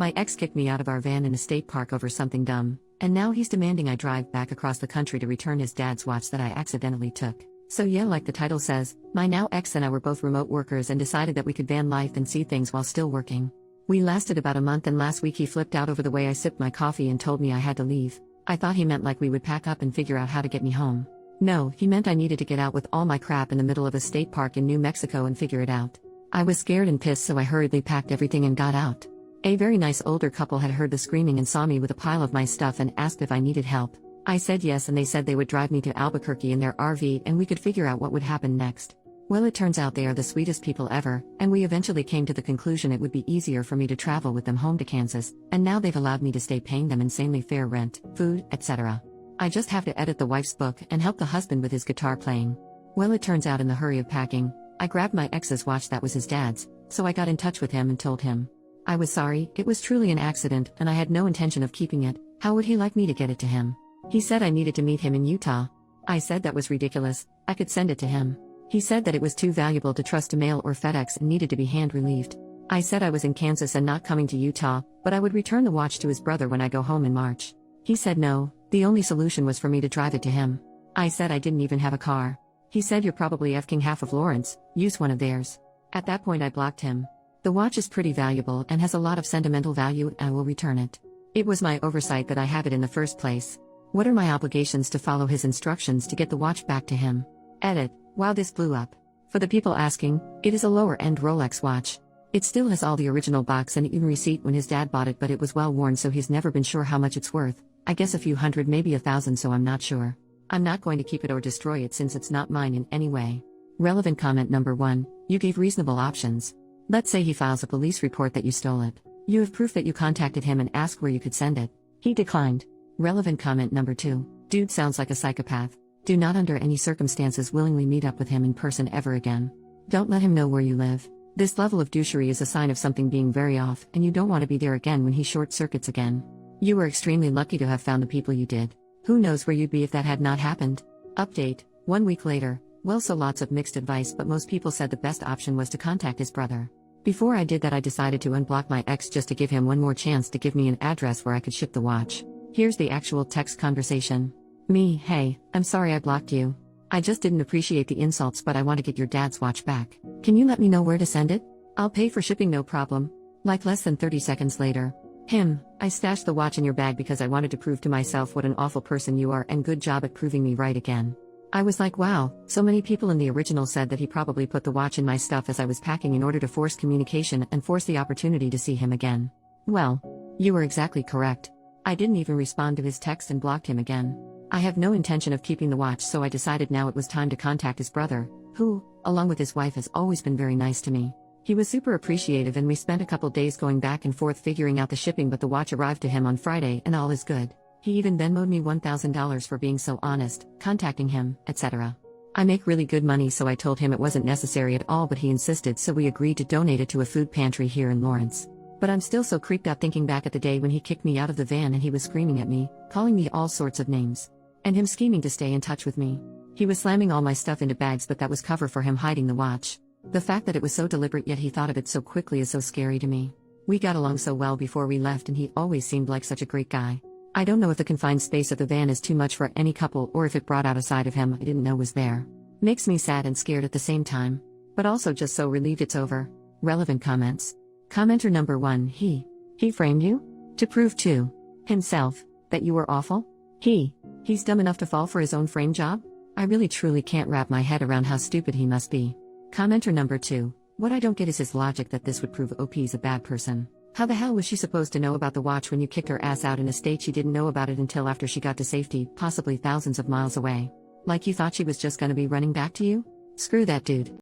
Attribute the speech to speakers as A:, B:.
A: My ex kicked me out of our van in a state park over something dumb, and now he's demanding I drive back across the country to return his dad's watch that I accidentally took. So yeah, like the title says, my now ex and I were both remote workers and decided that we could van life and see things while still working. We lasted about a month, and last week he flipped out over the way I sipped my coffee and told me I had to leave. I thought he meant like we would pack up and figure out how to get me home. No, he meant I needed to get out with all my crap in the middle of a state park in New Mexico and figure it out. I was scared and pissed, so I hurriedly packed everything and got out. A very nice older couple had heard the screaming and saw me with a pile of my stuff and asked if I needed help. I said yes, and they said they would drive me to Albuquerque in their RV and we could figure out what would happen next. Well, it turns out they are the sweetest people ever, and we eventually came to the conclusion it would be easier for me to travel with them home to Kansas, and now they've allowed me to stay paying them insanely fair rent, food, etc. I just have to edit the wife's book and help the husband with his guitar playing. Well, it turns out in the hurry of packing, I grabbed my ex's watch that was his dad's, so I got in touch with him and told him I was sorry, it was truly an accident and I had no intention of keeping it. How would he like me to get it to him? He said I needed to meet him in Utah. I said that was ridiculous, I could send it to him. He said that it was too valuable to trust to mail or FedEx and needed to be hand-relieved. I said I was in Kansas and not coming to Utah, but I would return the watch to his brother when I go home in March. He said no, the only solution was for me to drive it to him. I said I didn't even have a car. He said you're probably effing half of Lawrence, use one of theirs. At that point I blocked him. The watch is pretty valuable and has a lot of sentimental value, and I will return it. It was my oversight that I have it in the first place. What are my obligations to follow his instructions to get the watch back to him? Edit. Wow, this blew up. For the people asking, it is a lower-end Rolex watch. It still has all the original box and even receipt when his dad bought it, but it was well worn, so he's never been sure how much it's worth. I guess a few hundred, maybe $1,000, so I'm not sure. I'm not going to keep it or destroy it since it's not mine in any way. Relevant comment number 1, you gave reasonable options. Let's say he files a police report that you stole it. You have proof that you contacted him and asked where you could send it. He declined. Relevant comment number 2, dude sounds like a psychopath. Do not under any circumstances willingly meet up with him in person ever again. Don't let him know where you live. This level of douchery is a sign of something being very off, and you don't want to be there again when he short-circuits again. You were extremely lucky to have found the people you did. Who knows where you'd be if that had not happened? Update, 1 week later. Well, so lots of mixed advice, but most people said the best option was to contact his brother. Before I did that, I decided to unblock my ex just to give him one more chance to give me an address where I could ship the watch. Here's the actual text conversation. Me, hey, I'm sorry I blocked you. I just didn't appreciate the insults, but I want to get your dad's watch back. Can you let me know where to send it? I'll pay for shipping, no problem. Like less than 30 seconds later. I stashed the watch in your bag because I wanted to prove to myself what an awful person you are, and good job at proving me right again. I was like, wow, so many people in the original said that he probably put the watch in my stuff as I was packing in order to force communication and force the opportunity to see him again. Well, you were exactly correct. I didn't even respond to his text and blocked him again. I have no intention of keeping the watch, so I decided now it was time to contact his brother, who, along with his wife, has always been very nice to me. He was super appreciative, and we spent a couple days going back and forth figuring out the shipping, but the watch arrived to him on Friday and all is good. He even Venmo'd me $1,000 for being so honest, contacting him, etc. I make really good money, so I told him it wasn't necessary at all, but he insisted, so we agreed to donate it to a food pantry here in Lawrence. But I'm still so creeped out thinking back at the day when he kicked me out of the van and he was screaming at me, calling me all sorts of names. And him scheming to stay in touch with me. He was slamming all my stuff into bags, but that was cover for him hiding the watch. The fact that it was so deliberate yet he thought of it so quickly is so scary to me. We got along so well before we left, and he always seemed like such a great guy. I don't know if the confined space of the van is too much for any couple or if it brought out a side of him I didn't know was there. Makes me sad and scared at the same time. But also just so relieved it's over. Relevant comments. Commenter number 1, he framed you? To prove to himself that you were awful? He's dumb enough to fall for his own frame job? I really truly can't wrap my head around how stupid he must be. Commenter number 2, what I don't get is his logic that this would prove OP's a bad person. How the hell was she supposed to know about the watch when you kicked her ass out in a state she didn't know about it until after she got to safety, possibly thousands of miles away? Like you thought she was just gonna be running back to you? Screw that dude.